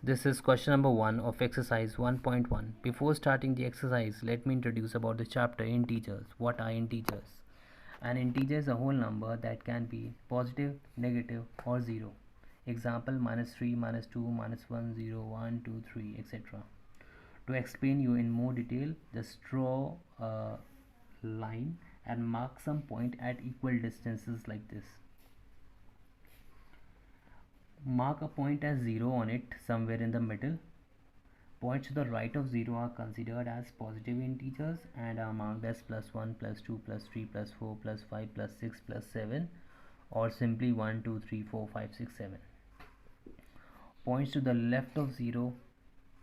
This is question number 1 of exercise 1.1. Before starting the exercise, let me introduce about the chapter integers. What are integers? An integer is a whole number that can be positive, negative or 0. Example -3, -2, -1, 0, 1, 2, 3, etc. To explain you in more detail, just draw a line and mark some point at equal distances like this. Mark a point as 0 on it somewhere in the middle. Points to the right of 0 are considered as positive integers and are marked as +1, +2, +3, +4, +5, +6, +7 or simply 1, 2, 3, 4, 5, 6, 7. Points to the left of 0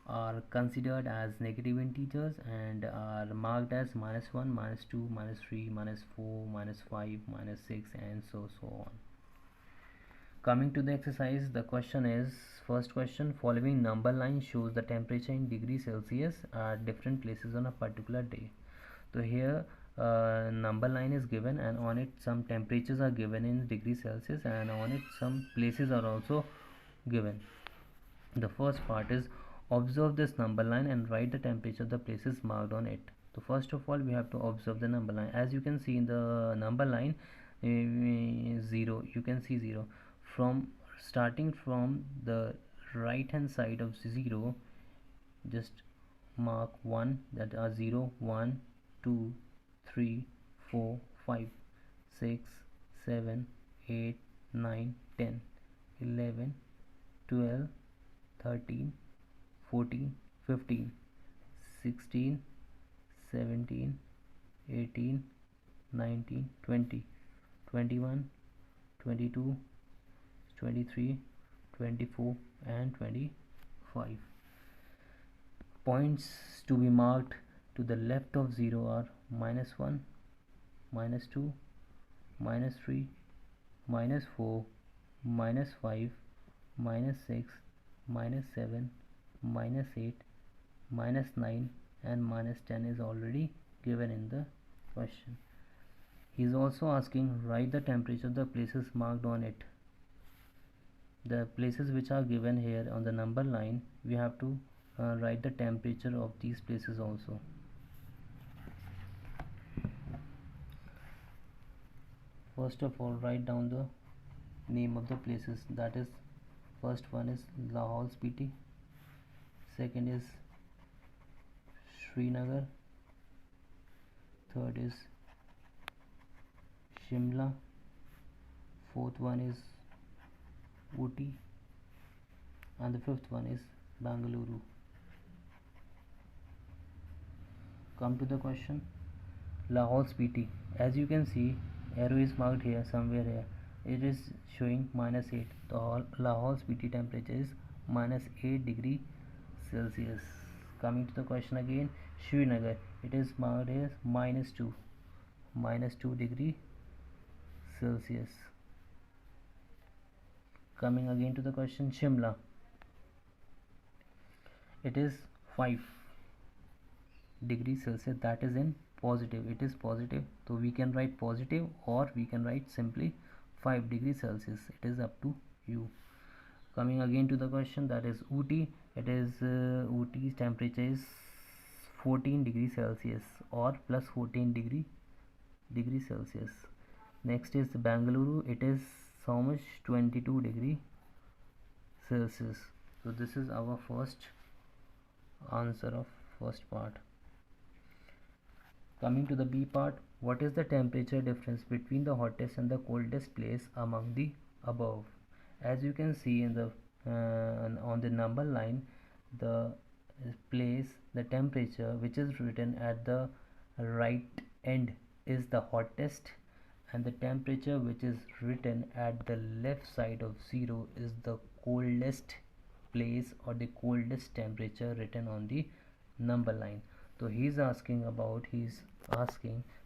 are considered as negative integers and are marked as -1, -2, -3, -4, -5, -6 and so on. Coming to the exercise, the question is, first question, following number line shows the temperature in degrees Celsius at different places on a particular day. So here number line is given and on it some temperatures are given in degrees Celsius and on it some places are also given. The first part is observe this number line and write the temperature of the places marked on it. So first of all we have to observe the number line. As you can see in the number line, 0, you can see 0. From starting from the right hand side of 0, just mark 1, that are 0, 1, 2, 3, 4, 5, 6, 7, 8, 9, 10, 11, 12, 13, 14, 15, 16, 17, 18, 19, 20, 21, 22, 23, 24 and 25. Points to be marked to the left of 0 are -1, -2, -3, -4, -5, -6, -7, -8, -9 and -10 is already given in the question. He is also asking write the temperature of the places marked on it. The places which are given here on the number line, we have to write the temperature of these places also. First of all, write down the name of the places. That is, first one is Lahaul Spiti, second is Srinagar, third is Shimla, fourth one is Ooty and the fifth one is Bangalore. Come to the question. Lahaul Spiti, as you can see, arrow is marked here somewhere here. It is showing -8. The Lahaul Spiti temperature is -8 degree Celsius. Coming to the question again, Srinagar, it is marked as -2 degree Celsius. Coming again to the question, Shimla, it is 5 degrees Celsius, that is in positive. It is positive, so we can write positive or we can write simply 5 degrees Celsius. It is up to you. Coming again to the question, that is Ooty, it is Ooty's temperature is 14 degrees Celsius or plus 14 degree Celsius. Next is Bangalore, it is so much 22 degree Celsius. So this is our first answer of first part. Coming to the B part, what is the temperature difference between the hottest and the coldest place among the above? As you can see in the on the number line, the place, the temperature which is written at the right end is the hottest and the temperature which is written at the left side of 0 is the coldest place or the coldest temperature written on the number line. So he's asking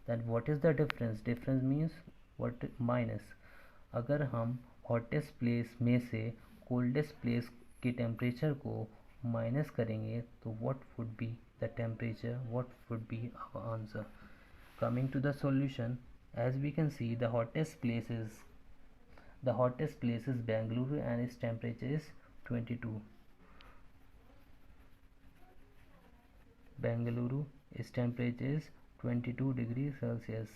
that what is the difference means what minus. अगर हम hottest place में से coldest place के temperature को minus करेंगे तो what would be the temperature, what would be our answer. Coming to the solution, as we can see, the hottest place is Bangalore and its temperature is 22. Bengaluru, its temperature is 22 degrees Celsius.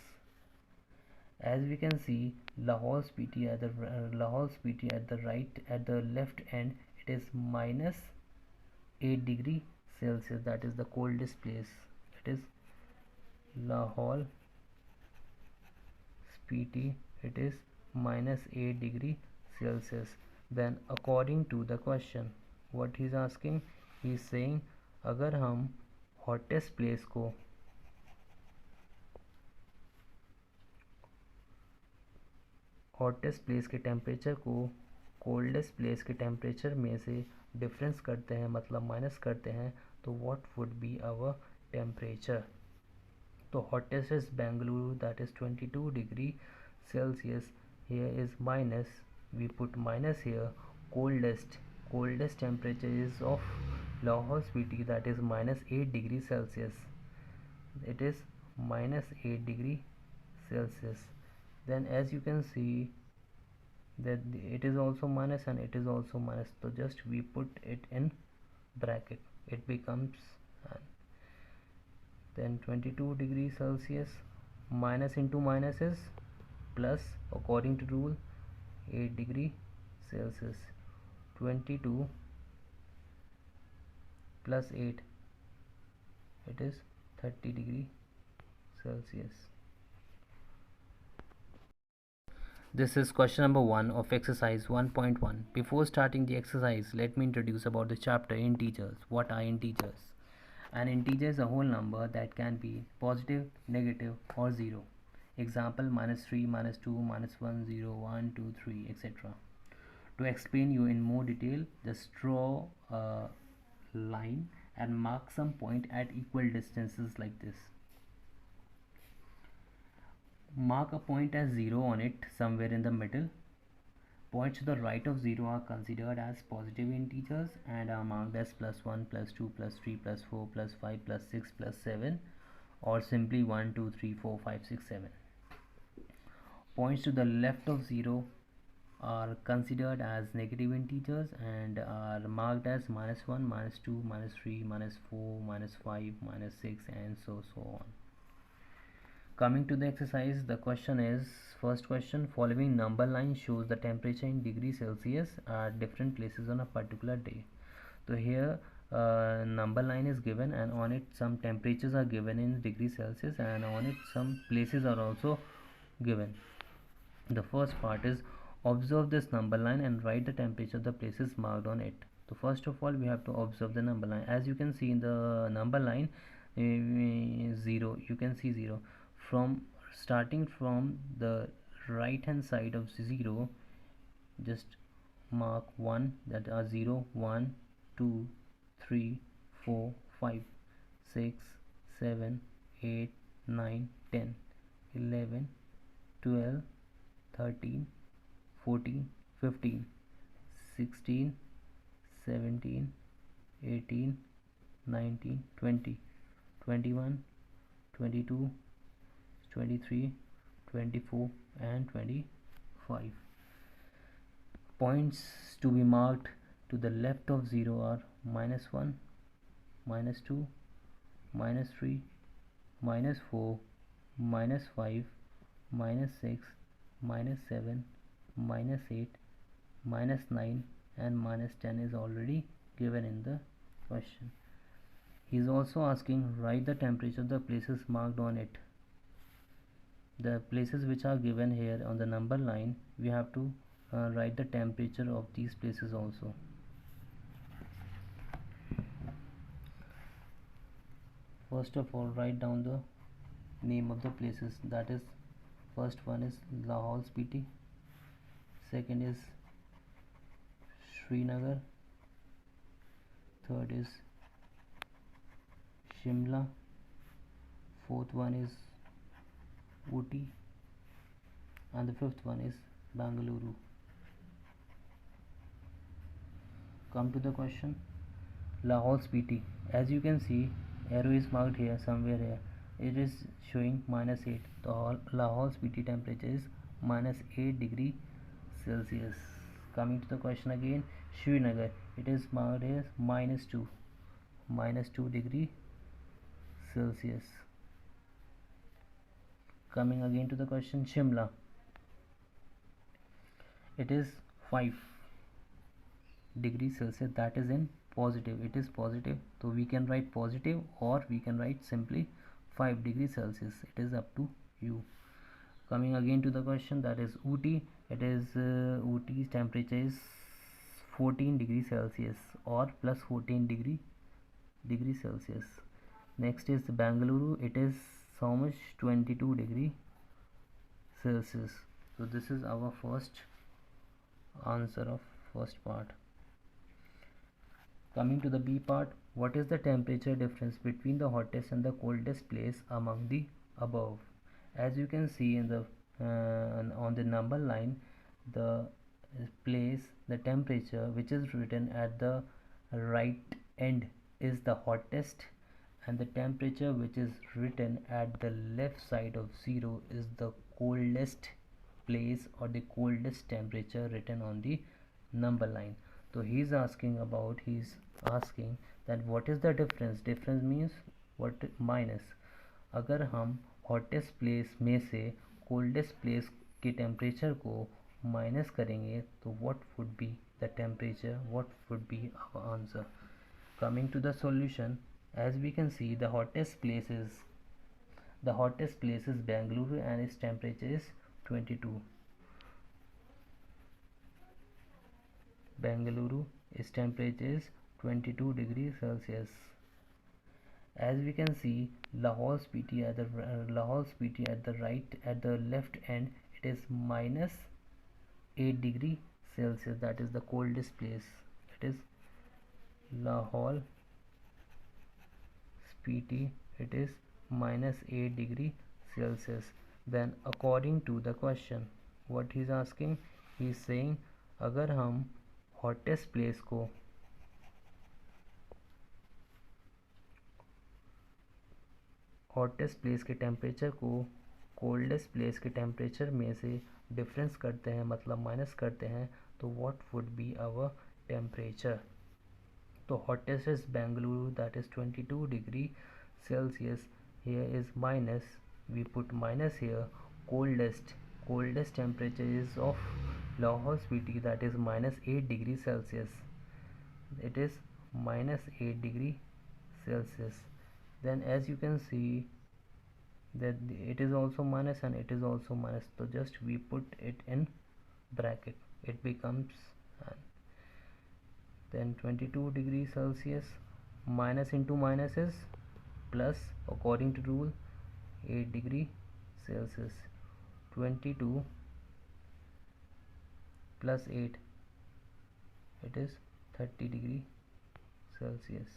As we can see, Lahore Spiti at the left end, it is minus 8 degree Celsius. That is the coldest place. It is Lahore Spiti. It is minus 8 degree Celsius. Then according to the question, what he's asking, he's saying अगर हम hottest place को hottest place के temperature को coldest place के temperature में से difference करते हैं, मतलब माइनस करते हैं, तो what would be our temperature. तो hottest is Bengaluru, that is 22 degree Celsius. Here is minus, we put minus here. Coldest temperature is of Lahaul Spiti, that is minus 8 degree Celsius. It is minus 8 degree Celsius. Then as you can see that it is also minus and it is also minus, so just we put it in bracket, it becomes then 22 degrees Celsius. Minus into minus is plus, according to rule, 8 degree Celsius. 22 plus 8, it is 30 degree Celsius. This is question number 1 of exercise 1.1. Before starting the exercise, let me introduce about the chapter integers. What are integers? An integer is a whole number that can be positive, negative or 0. Example, -3, -2, -1, 0, 1, 2, 3, etc. To explain you in more detail, just draw a line and mark some point at equal distances like this. Mark a point as 0 on it somewhere in the middle. Points to the right of 0 are considered as positive integers and are marked as +1, +2, +3, +4, +5, +6, +7, or simply 1, 2, 3, 4, 5, 6, 7. Points to the left of 0 are considered as negative integers and are marked as -1, -2, -3, -4, -5, -6, and so on. Coming to the exercise, the question is, first question, following number line shows the temperature in degrees Celsius at different places on a particular day. So here number line is given and on it some temperatures are given in degrees Celsius and on it some places are also given. The first part is, observe this number line and write the temperature of the places marked on it. So first of all we have to observe the number line. As you can see in the number line, 0, you can see 0. From starting from the right hand side of 0, just mark 1, that are 0, 1, 2, 3, 4, 5, 6, 7, 8, 9, 10, 11, 12, 13, 14, 15, 16, 17, 18, 19, 20, 21, 22, 23, 24 and 25. Points to be marked to the left of 0 are -1, -2, -3, -4, -5, -6, -7, -8, -9 and -10 is already given in the question. He is also asking, write the temperature of the places marked on it. The places which are given here on the number line, we have to write the temperature of these places also. First of all, write down the name of the places. That is, first one is Lahore Spiti, second is Srinagar, third is Shimla, fourth one is Ooty, and the fifth one is Bengaluru. Come to the question. Lahore Spiti, as you can see, arrow is marked here, somewhere here, it is showing -8. The Lahore Spiti temperature is -8 degree Celsius. Coming to the question again, Srinagar, it is marked as -2 degree Celsius. Coming again to the question, Shimla, it is 5 degrees Celsius, that is in positive, it is positive, so we can write positive or we can write simply 5 degrees Celsius, it is up to you. Coming again to the question, that is Ooty, it is Ooty's temperature is 14 degrees Celsius or plus 14 degree Celsius. Next is Bangalore, it is how much, 22 degree Celsius. So this is our first answer of first part. Coming to the B part, what is the temperature difference between the hottest and the coldest place among the above? As you can see in the on the number line, the place, the temperature which is written at the right end is the hottest, and the temperature which is written at the left side of 0 is the coldest place or the coldest temperature written on the number line. So he's asking that what is the difference means what, minus, अगर हम hottest place में से coldest place के temperature को minus करेंगे तो what would be the temperature, what would be our answer. Coming to the solution, as we can see, the hottest place is Bangalore and its temperature is 22. Bangalore, its temperature is 22 degrees Celsius. As we can see, Lahore Spiti at the left end, it is minus 8 degree Celsius. That is the coldest place. It is Lahore Spiti. It is minus 8 degree Celsius. Then according to the question, what he's asking, he's saying अगर हम hottest place को hottest place के temperature को coldest place के temperature में से difference करते हैं, मतलब माइनस करते हैं, तो what would be our temperature. तो hottest is Bengaluru, that is 22 degree Celsius. Here is minus, we put minus here. Coldest temperature is of Lahaul Spiti, that is minus 8 degree Celsius. It is minus 8 degree Celsius. Then as you can see that it is also minus and it is also minus, so just we put it in bracket, it becomes then 22 degrees Celsius minus into minus is plus, according to rule, 8 degree Celsius. 22 plus 8, it is 30 degree Celsius.